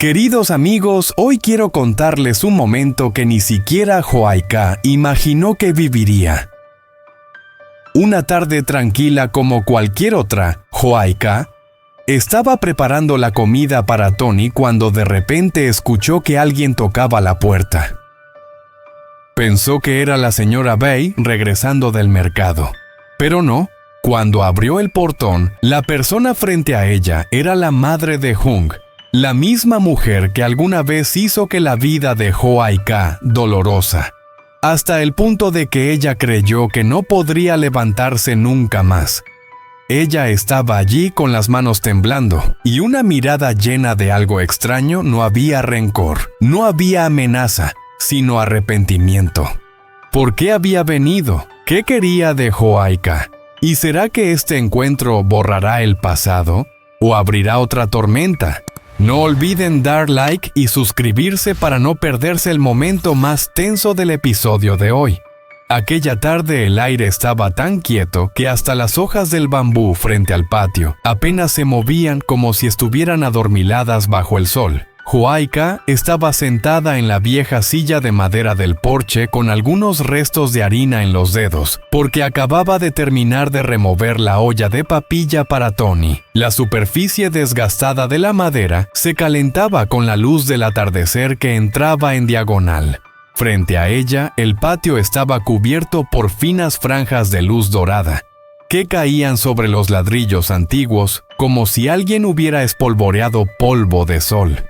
Queridos amigos, hoy quiero contarles un momento que ni siquiera Joaika imaginó que viviría. Una tarde tranquila como cualquier otra, Joaika estaba preparando la comida para Tony cuando de repente escuchó que alguien tocaba la puerta. Pensó que era la señora Bay regresando del mercado, pero no. Cuando abrió el portón, la persona frente a ella era la madre de Jung, la misma mujer que alguna vez hizo que la vida de Joaika dolorosa, hasta el punto de que ella creyó que no podría levantarse nunca más. Ella estaba allí con las manos temblando y una mirada llena de algo extraño. No había rencor, no había amenaza, sino arrepentimiento. ¿Por qué había venido? ¿Qué quería de Joaika? ¿Y será que este encuentro borrará el pasado o abrirá otra tormenta? No olviden dar like y suscribirse para no perderse el momento más tenso del episodio de hoy. Aquella tarde el aire estaba tan quieto que hasta las hojas del bambú frente al patio apenas se movían como si estuvieran adormiladas bajo el sol. Joaika estaba sentada en la vieja silla de madera del porche con algunos restos de harina en los dedos, porque acababa de terminar de remover la olla de papilla para Tony. La superficie desgastada de la madera se calentaba con la luz del atardecer que entraba en diagonal. Frente a ella, el patio estaba cubierto por finas franjas de luz dorada, que caían sobre los ladrillos antiguos como si alguien hubiera espolvoreado polvo de sol.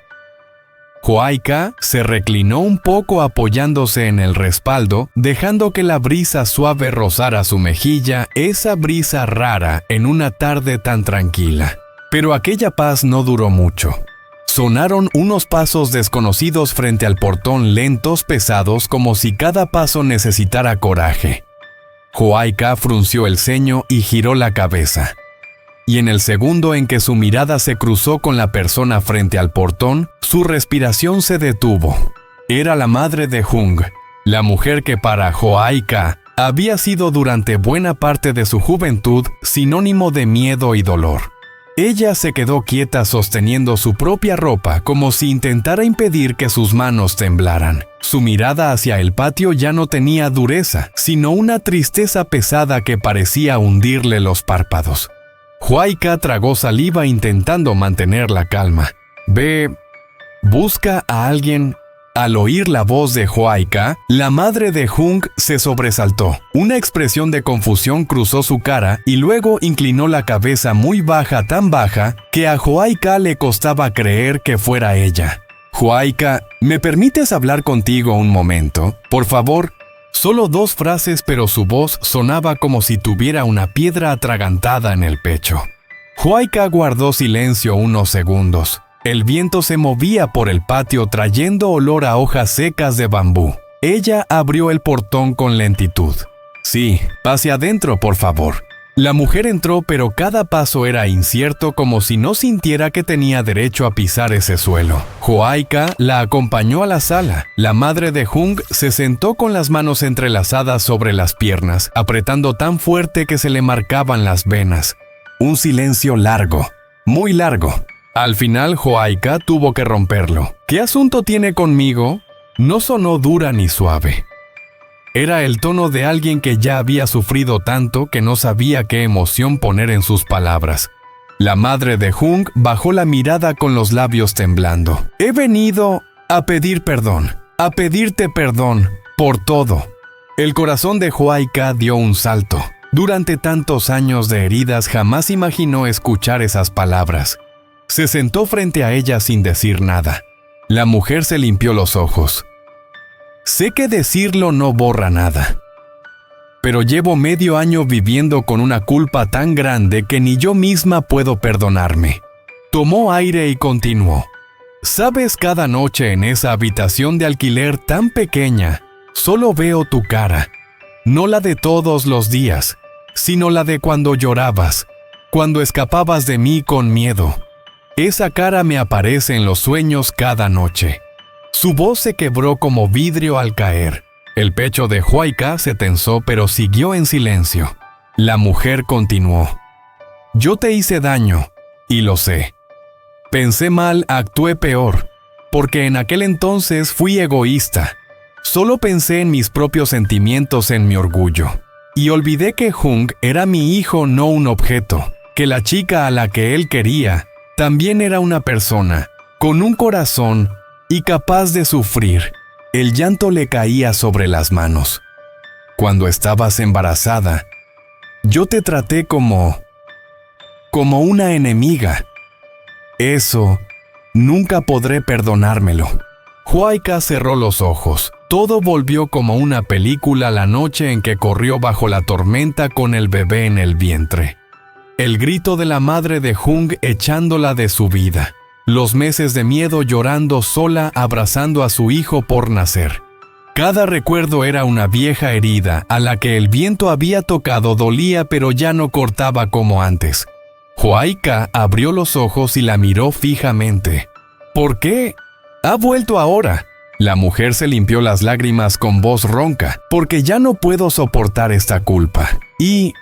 Joaika se reclinó un poco apoyándose en el respaldo, dejando que la brisa suave rozara su mejilla, esa brisa rara en una tarde tan tranquila. Pero aquella paz no duró mucho. Sonaron unos pasos desconocidos frente al portón, lentos, pesados, como si cada paso necesitara coraje. Joaika frunció el ceño y giró la cabeza. Y en el segundo en que su mirada se cruzó con la persona frente al portón, su respiración se detuvo. Era la madre de Jung, la mujer que para Joaika había sido durante buena parte de su juventud sinónimo de miedo y dolor. Ella se quedó quieta sosteniendo su propia ropa como si intentara impedir que sus manos temblaran. Su mirada hacia el patio ya no tenía dureza, sino una tristeza pesada que parecía hundirle los párpados. Joaika tragó saliva intentando mantener la calma. Busca a alguien. Al oír la voz de Joaika, la madre de Jung se sobresaltó. Una expresión de confusión cruzó su cara y luego inclinó la cabeza muy baja, tan baja, que a Joaika le costaba creer que fuera ella. Joaika, ¿me permites hablar contigo un momento? Por favor. Solo 2 frases, pero su voz sonaba como si tuviera una piedra atragantada en el pecho. Joaika guardó silencio unos segundos. El viento se movía por el patio trayendo olor a hojas secas de bambú. Ella abrió el portón con lentitud. Sí, pase adentro, por favor. La mujer entró, pero cada paso era incierto, como si no sintiera que tenía derecho a pisar ese suelo. Joaika la acompañó a la sala. La madre de Jung se sentó con las manos entrelazadas sobre las piernas, apretando tan fuerte que se le marcaban las venas. Un silencio largo, muy largo. Al final Joaika tuvo que romperlo. ¿Qué asunto tiene conmigo? No sonó dura ni suave. Era el tono de alguien que ya había sufrido tanto que no sabía qué emoción poner en sus palabras. La madre de Jung bajó la mirada con los labios temblando. He venido a pedir perdón, a pedirte perdón por todo. El corazón de Joaika dio un salto. Durante tantos años de heridas jamás imaginó escuchar esas palabras. Se sentó frente a ella sin decir nada. La mujer se limpió los ojos. Sé que decirlo no borra nada, pero llevo medio año viviendo con una culpa tan grande que ni yo misma puedo perdonarme. Tomó aire y continuó. Sabes, cada noche en esa habitación de alquiler tan pequeña, solo veo tu cara. No la de todos los días, sino la de cuando llorabas, cuando escapabas de mí con miedo. Esa cara me aparece en los sueños cada noche. Su voz se quebró como vidrio al caer. El pecho de Joaika se tensó, pero siguió en silencio. La mujer continuó. Yo te hice daño, y lo sé. Pensé mal, actué peor. porque en aquel entonces fui egoísta. Solo pensé en mis propios sentimientos, en mi orgullo. Y olvidé que Jung era mi hijo, no un objeto, que la chica a la que él quería también era una persona, con un corazón y capaz de sufrir. El llanto le caía sobre las manos. Cuando estabas embarazada, yo te traté como una enemiga. Eso, nunca podré perdonármelo. Huayca cerró los ojos. Todo volvió como una película la noche en que corrió bajo la tormenta con el bebé en el vientre. El grito de la madre de Jung echándola de su vida. Los meses de miedo llorando sola abrazando a su hijo por nacer. Cada recuerdo era una vieja herida a la que el viento había tocado, dolía pero ya no cortaba como antes. Huayca abrió los ojos y la miró fijamente. ¿Por qué? ¿Ha vuelto ahora? La mujer se limpió las lágrimas con voz ronca. Porque ya no puedo soportar esta culpa. Y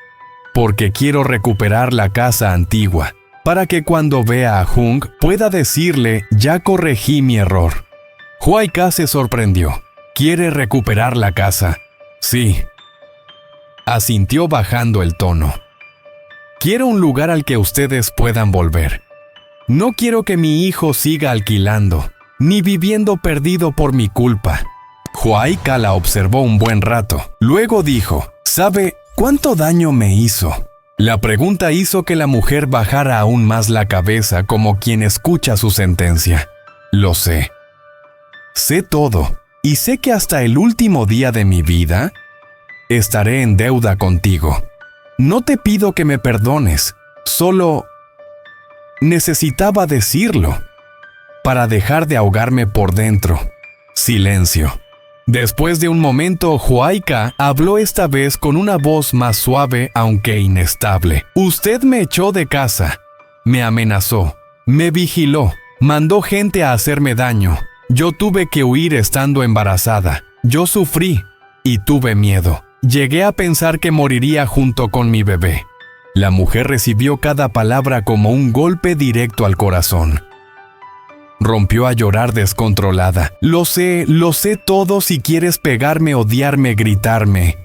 porque quiero recuperar la casa antigua, para que cuando vea a Jung pueda decirle, ya corregí mi error. Huayca se sorprendió. ¿Quiere recuperar la casa? Sí. Asintió bajando el tono. Quiero un lugar al que ustedes puedan volver. No quiero que mi hijo siga alquilando, ni viviendo perdido por mi culpa. Huayca la observó un buen rato. Luego dijo, ¿sabe cuánto daño me hizo? La pregunta hizo que la mujer bajara aún más la cabeza como quien escucha su sentencia. Lo sé. Sé todo, y sé que hasta el último día de mi vida estaré en deuda contigo. No te pido que me perdones, solo necesitaba decirlo para dejar de ahogarme por dentro. Silencio. Después de un momento, Huayca habló esta vez con una voz más suave aunque inestable. Usted me echó de casa, me amenazó, me vigiló, mandó gente a hacerme daño. Yo tuve que huir estando embarazada. Yo sufrí y tuve miedo. Llegué a pensar que moriría junto con mi bebé. La mujer recibió cada palabra como un golpe directo al corazón. Rompió a llorar descontrolada. Lo sé todo. Si quieres pegarme, odiarme, gritarme.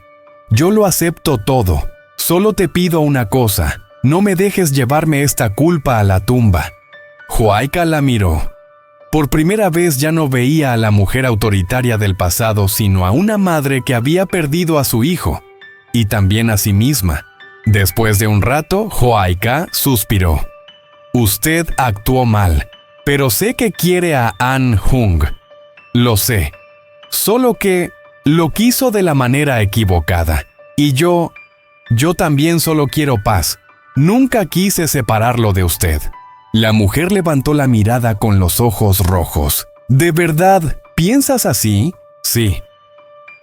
Yo lo acepto todo. Solo te pido una cosa. No me dejes llevarme esta culpa a la tumba. Huayca la miró. Por primera vez ya no veía a la mujer autoritaria del pasado, sino a una madre que había perdido a su hijo, y también a sí misma. Después de un rato, Huayca suspiró. Usted actuó mal, pero sé que quiere a An Jung. Lo sé. Solo que lo quiso de la manera equivocada. Y yo también solo quiero paz. Nunca quise separarlo de usted. La mujer levantó la mirada con los ojos rojos. ¿De verdad piensas así? Sí.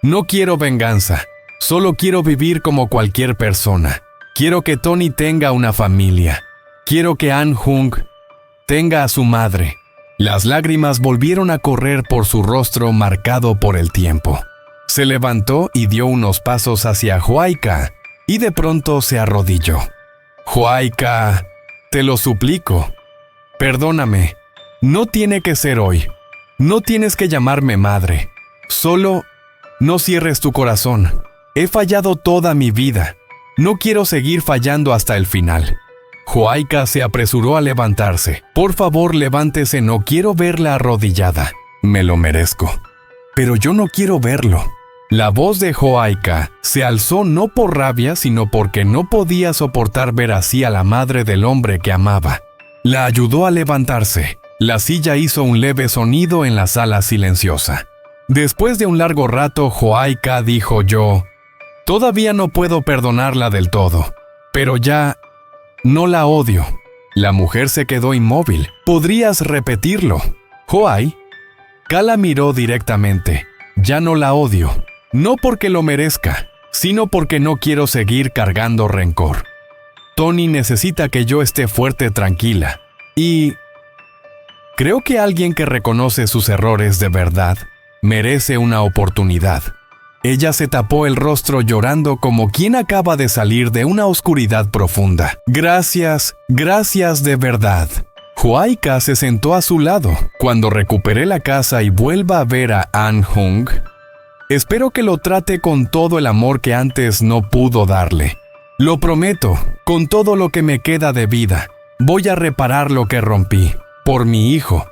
No quiero venganza. Solo quiero vivir como cualquier persona. Quiero que Tony tenga una familia. Quiero que An Jung tenga a su madre. Las lágrimas volvieron a correr por su rostro marcado por el tiempo. Se levantó y dio unos pasos hacia Huayca, y de pronto se arrodilló. Huayca, te lo suplico. Perdóname. No tiene que ser hoy. No tienes que llamarme madre. Solo no cierres tu corazón. He fallado toda mi vida. No quiero seguir fallando hasta el final. Huayca se apresuró a levantarse. Por favor, levántese, no quiero verla arrodillada. Me lo merezco. Pero yo no quiero verlo. La voz de Huayca se alzó no por rabia, sino porque no podía soportar ver así a la madre del hombre que amaba. La ayudó a levantarse. La silla hizo un leve sonido en la sala silenciosa. Después de un largo rato, Huayca dijo yo, todavía no puedo perdonarla del todo, pero ya no la odio. La mujer se quedó inmóvil. ¿Podrías repetirlo? Huayca la miró directamente. Ya no la odio. No porque lo merezca, sino porque no quiero seguir cargando rencor. Tony necesita que yo esté fuerte, tranquila. Y creo que alguien que reconoce sus errores de verdad merece una oportunidad. Ella se tapó el rostro llorando como quien acaba de salir de una oscuridad profunda. Gracias de verdad. Joaika se sentó a su lado. Cuando recupere la casa y vuelva a ver a An-hung, espero que lo trate con todo el amor que antes no pudo darle. Lo prometo, con todo lo que me queda de vida, voy a reparar lo que rompí, por mi hijo,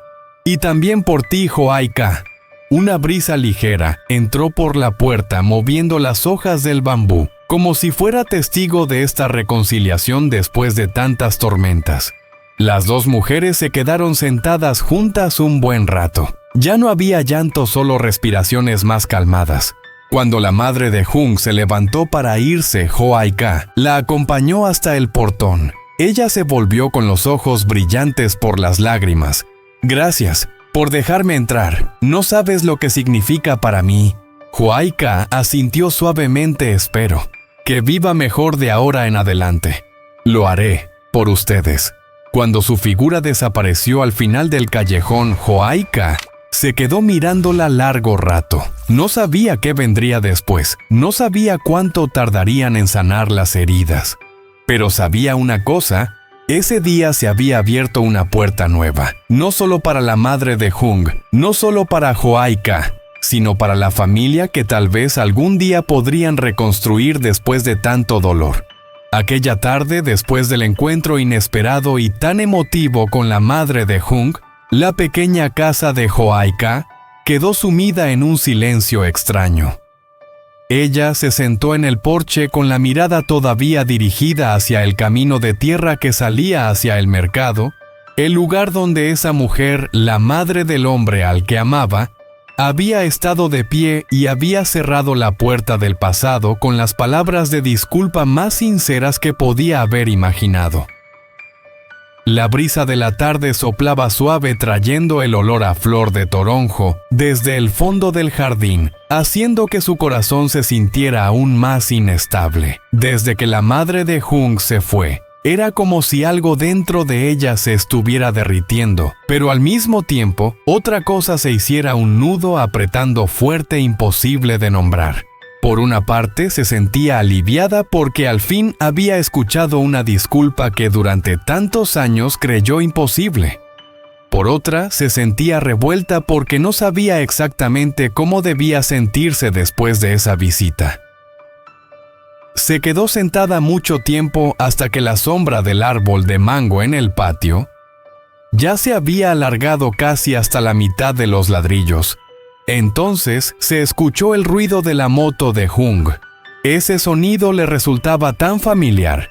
y también por ti, Joaika. Una brisa ligera entró por la puerta moviendo las hojas del bambú, como si fuera testigo de esta reconciliación después de tantas tormentas. Las dos mujeres se quedaron sentadas juntas un buen rato. Ya no había llanto, solo respiraciones más calmadas. Cuando la madre de Hung se levantó para irse, Joaika la acompañó hasta el portón. Ella se volvió con los ojos brillantes por las lágrimas. «Gracias por dejarme entrar. No sabes lo que significa para mí». Joaika asintió suavemente. «Espero que viva mejor de ahora en adelante. Lo haré por ustedes». Cuando su figura desapareció al final del callejón, Joaika se quedó mirándola largo rato. No sabía qué vendría después, no sabía cuánto tardarían en sanar las heridas. Pero sabía una cosa, ese día se había abierto una puerta nueva, no solo para la madre de Hung, no solo para Joaika, sino para la familia que tal vez algún día podrían reconstruir después de tanto dolor. Aquella tarde, después del encuentro inesperado y tan emotivo con la madre de Hung, la pequeña casa de Joaika quedó sumida en un silencio extraño. Ella se sentó en el porche con la mirada todavía dirigida hacia el camino de tierra que salía hacia el mercado, el lugar donde esa mujer, la madre del hombre al que amaba, había estado de pie y había cerrado la puerta del pasado con las palabras de disculpa más sinceras que podía haber imaginado. La brisa de la tarde soplaba suave trayendo el olor a flor de toronjo desde el fondo del jardín, haciendo que su corazón se sintiera aún más inestable. Desde que la madre de Hung se fue, era como si algo dentro de ella se estuviera derritiendo, pero al mismo tiempo, otra cosa se hiciera un nudo apretando fuerte e imposible de nombrar. Por una parte, se sentía aliviada porque al fin había escuchado una disculpa que durante tantos años creyó imposible. Por otra, se sentía revuelta porque no sabía exactamente cómo debía sentirse después de esa visita. Se quedó sentada mucho tiempo hasta que la sombra del árbol de mango en el patio ya se había alargado casi hasta la mitad de los ladrillos. Entonces se escuchó el ruido de la moto de Hung. Ese sonido le resultaba tan familiar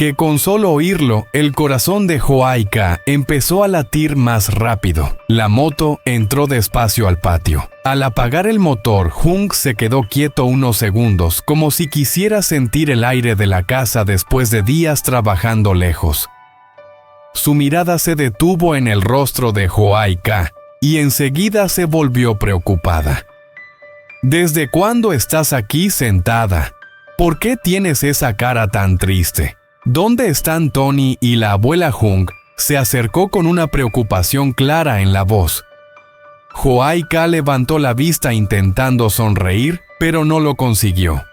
que con solo oírlo, el corazón de Joaika empezó a latir más rápido. La moto entró despacio al patio. Al apagar el motor, Hung se quedó quieto unos segundos, como si quisiera sentir el aire de la casa después de días trabajando lejos. Su mirada se detuvo en el rostro de Joaika y enseguida se volvió preocupada. ¿Desde cuándo estás aquí sentada? ¿Por qué tienes esa cara tan triste? ¿Dónde están Tony y la abuela Hung? Se acercó con una preocupación clara en la voz. Joaika levantó la vista intentando sonreír, pero no lo consiguió.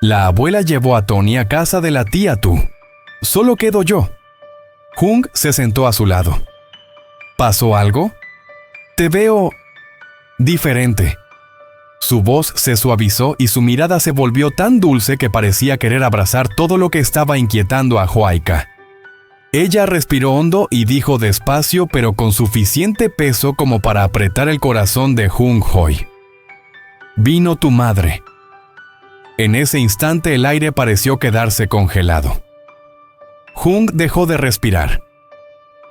La abuela llevó a Tony a casa de la tía Tu. Solo quedo yo. Hung se sentó a su lado. ¿Pasó algo? Te veo diferente. Su voz se suavizó y su mirada se volvió tan dulce que parecía querer abrazar todo lo que estaba inquietando a Joaika. Ella respiró hondo y dijo despacio pero con suficiente peso como para apretar el corazón de Hung Hoi. Vino tu madre. En ese instante el aire pareció quedarse congelado. Hung dejó de respirar.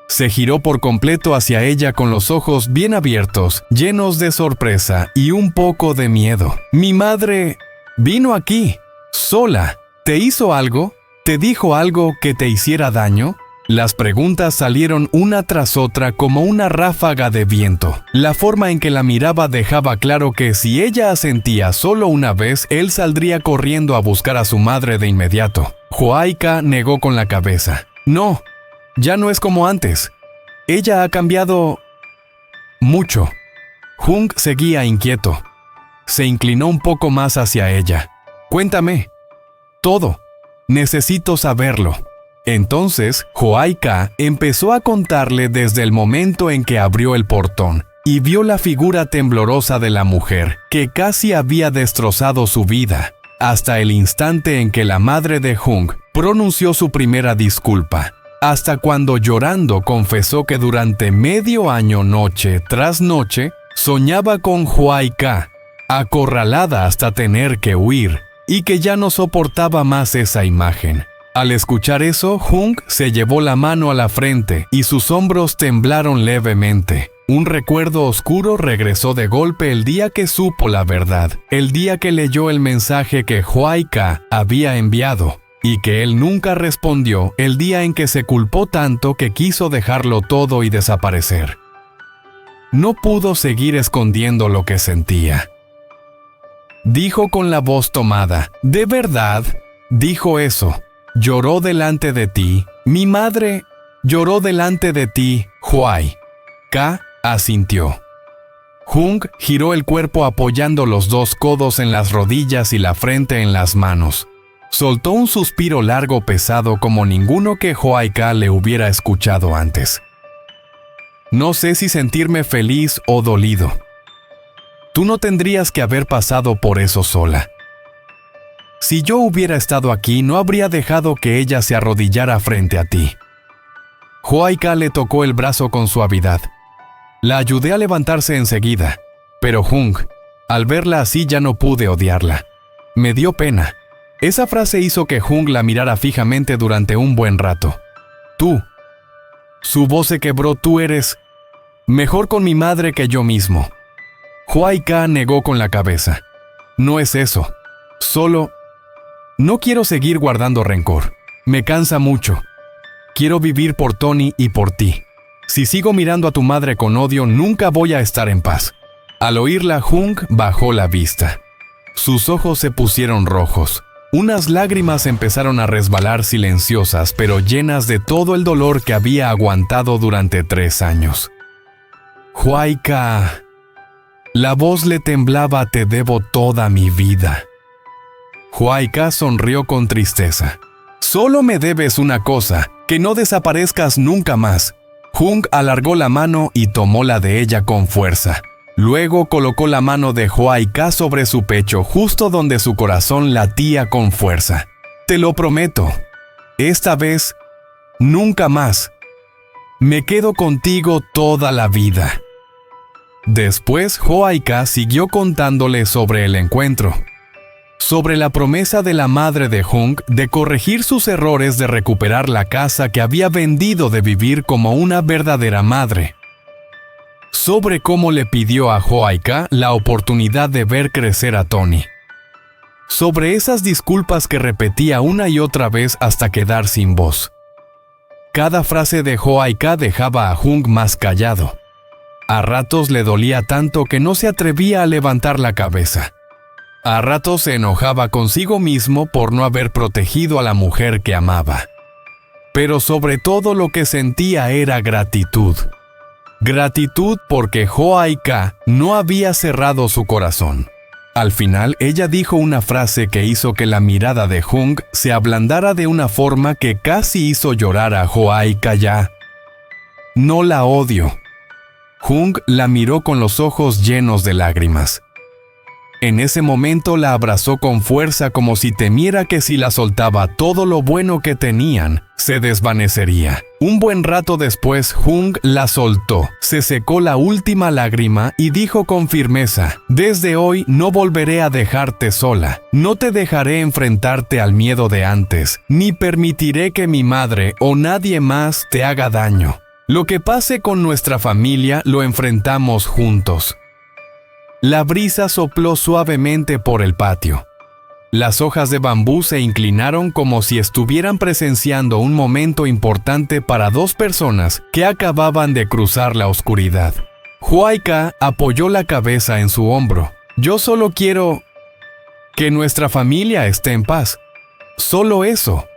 Se giró por completo hacia ella con los ojos bien abiertos, llenos de sorpresa y un poco de miedo. Mi madre vino aquí, sola. ¿Te hizo algo? ¿Te dijo algo que te hiciera daño? Las preguntas salieron una tras otra como una ráfaga de viento. La forma en que la miraba dejaba claro que si ella asentía solo una vez, él saldría corriendo a buscar a su madre de inmediato. Joaika negó con la cabeza. No. Ya no es como antes. Ella ha cambiado mucho. Hung seguía inquieto. Se inclinó un poco más hacia ella. Cuéntame. Todo. Necesito saberlo. Entonces, Joaika empezó a contarle desde el momento en que abrió el portón y vio la figura temblorosa de la mujer, que casi había destrozado su vida, hasta el instante en que la madre de Hung pronunció su primera disculpa, hasta cuando llorando confesó que durante medio año, noche tras noche, soñaba con Joaika, acorralada hasta tener que huir, y que ya no soportaba más esa imagen. Al escuchar eso, Hung se llevó la mano a la frente y sus hombros temblaron levemente. Un recuerdo oscuro regresó de golpe el día que supo la verdad, el día que leyó el mensaje que Joaika había enviado, y que él nunca respondió, el día en que se culpó tanto que quiso dejarlo todo y desaparecer. No pudo seguir escondiendo lo que sentía. Dijo con la voz tomada, «¿De verdad?» Dijo eso. «Lloró delante de ti. Mi madre lloró delante de ti, Joaika», asintió. Hung giró el cuerpo apoyando los dos codos en las rodillas y la frente en las manos. Soltó un suspiro largo pesado como ninguno que Joaika le hubiera escuchado antes. «No sé si sentirme feliz o dolido. Tú no tendrías que haber pasado por eso sola. Si yo hubiera estado aquí, no habría dejado que ella se arrodillara frente a ti». Joaika le tocó el brazo con suavidad. La ayudé a levantarse enseguida, pero Hung, al verla así ya no pude odiarla. Me dio pena. Esa frase hizo que Hung la mirara fijamente durante un buen rato. «Tú». Su voz se quebró. «Tú eres mejor con mi madre que yo mismo». Joaika negó con la cabeza. «No es eso. Solo... no quiero seguir guardando rencor. Me cansa mucho. Quiero vivir por Tony y por ti. Si sigo mirando a tu madre con odio, nunca voy a estar en paz». Al oírla, Hung bajó la vista. Sus ojos se pusieron rojos. Unas lágrimas empezaron a resbalar silenciosas, pero llenas de todo el dolor que había aguantado durante 3 años. «Joaika». La voz le temblaba. «Te debo toda mi vida». Joaika sonrió con tristeza. «Solo me debes una cosa, que no desaparezcas nunca más». Hung alargó la mano y tomó la de ella con fuerza. Luego colocó la mano de Joaika sobre su pecho, justo donde su corazón latía con fuerza. «Te lo prometo. Esta vez, nunca más. Me quedo contigo toda la vida». Después, Joaika siguió contándole sobre el encuentro, sobre la promesa de la madre de Hung de corregir sus errores, de recuperar la casa que había vendido, de vivir como una verdadera madre, sobre cómo le pidió a Joaika la oportunidad de ver crecer a Tony, sobre esas disculpas que repetía una y otra vez hasta quedar sin voz. Cada frase de Joaika dejaba a Hung más callado. A ratos le dolía tanto que no se atrevía a levantar la cabeza. A ratos se enojaba consigo mismo por no haber protegido a la mujer que amaba. Pero sobre todo lo que sentía era gratitud. Gratitud porque Joaika no había cerrado su corazón. Al final, ella dijo una frase que hizo que la mirada de Hung se ablandara de una forma que casi hizo llorar a Joaika ya. «No la odio». Hung la miró con los ojos llenos de lágrimas. En ese momento la abrazó con fuerza, como si temiera que si la soltaba todo lo bueno que tenían, se desvanecería. Un buen rato después, Hung la soltó, se secó la última lágrima y dijo con firmeza: «Desde hoy no volveré a dejarte sola. No te dejaré enfrentarte al miedo de antes, ni permitiré que mi madre o nadie más te haga daño. Lo que pase con nuestra familia lo enfrentamos juntos». La brisa sopló suavemente por el patio. Las hojas de bambú se inclinaron como si estuvieran presenciando un momento importante para dos personas que acababan de cruzar la oscuridad. Joaika apoyó la cabeza en su hombro. «Yo solo quiero que nuestra familia esté en paz. Solo eso».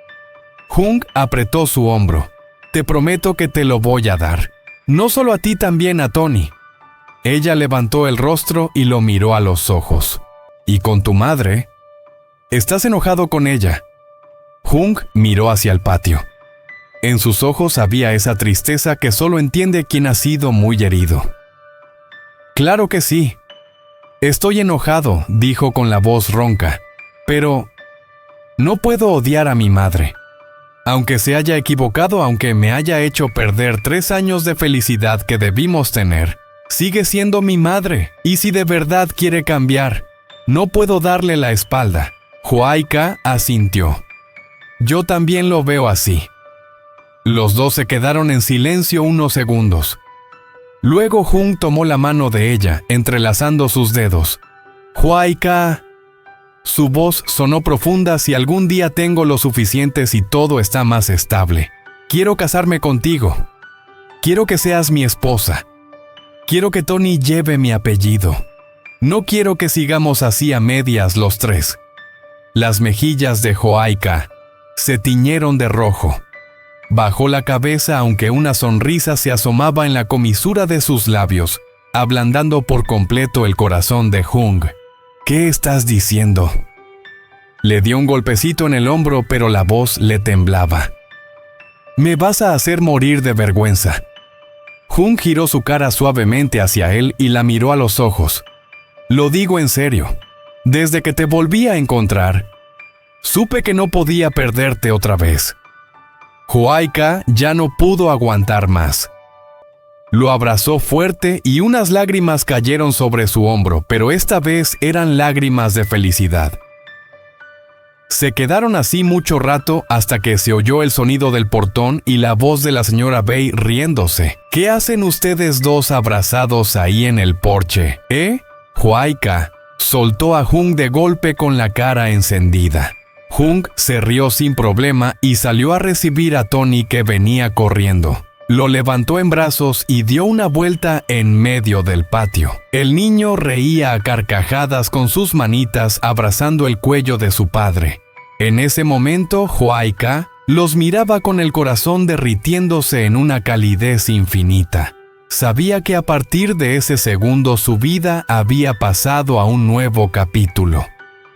Hung apretó su hombro. «Te prometo que te lo voy a dar. No solo a ti, también a Tony». Ella levantó el rostro y lo miró a los ojos. «¿Y con tu madre? ¿Estás enojado con ella?» Hung miró hacia el patio. En sus ojos había esa tristeza que solo entiende quien ha sido muy herido. «Claro que sí. Estoy enojado», dijo con la voz ronca, «pero no puedo odiar a mi madre. Aunque se haya equivocado, aunque me haya hecho perder 3 años de felicidad que debimos tener, sigue siendo mi madre, y si de verdad quiere cambiar, no puedo darle la espalda». Joaika asintió. «Yo también lo veo así». Los dos se quedaron en silencio unos segundos. Luego Jung tomó la mano de ella, entrelazando sus dedos. «Joaika». Su voz sonó profunda. «Si algún día tengo lo suficiente, si todo está más estable, quiero casarme contigo. Quiero que seas mi esposa. Quiero que Tony lleve mi apellido. No quiero que sigamos así a medias los tres». Las mejillas de Joaika se tiñeron de rojo. Bajó la cabeza, aunque una sonrisa se asomaba en la comisura de sus labios, ablandando por completo el corazón de Jung. «¿Qué estás diciendo?». Le dio un golpecito en el hombro, pero la voz le temblaba. «Me vas a hacer morir de vergüenza». Jung giró su cara suavemente hacia él y la miró a los ojos. «Lo digo en serio. Desde que te volví a encontrar, supe que no podía perderte otra vez». Joaika ya no pudo aguantar más. Lo abrazó fuerte y unas lágrimas cayeron sobre su hombro, pero esta vez eran lágrimas de felicidad. Se quedaron así mucho rato hasta que se oyó el sonido del portón y la voz de la señora Bay riéndose. «¿Qué hacen ustedes dos abrazados ahí en el porche, Joaika soltó a Jung de golpe con la cara encendida. Jung se rió sin problema y salió a recibir a Tony, que venía corriendo. Lo levantó en brazos y dio una vuelta en medio del patio. El niño reía a carcajadas con sus manitas abrazando el cuello de su padre. En ese momento, Joaika los miraba con el corazón derritiéndose en una calidez infinita. Sabía que a partir de ese segundo su vida había pasado a un nuevo capítulo.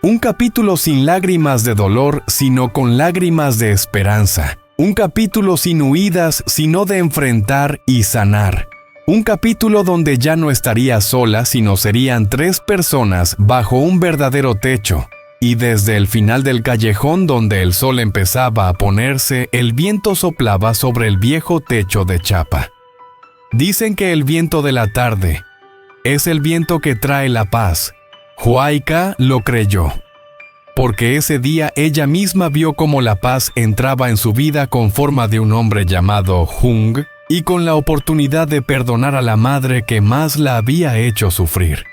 Un capítulo sin lágrimas de dolor, sino con lágrimas de esperanza. Un capítulo sin huidas, sino de enfrentar y sanar. Un capítulo donde ya no estaría sola, sino serían 3 personas bajo un verdadero techo. Y desde el final del callejón, donde el sol empezaba a ponerse, el viento soplaba sobre el viejo techo de chapa. Dicen que el viento de la tarde es el viento que trae la paz. Joaika lo creyó, porque ese día ella misma vio cómo la paz entraba en su vida con forma de un hombre llamado Jung y con la oportunidad de perdonar a la madre que más la había hecho sufrir.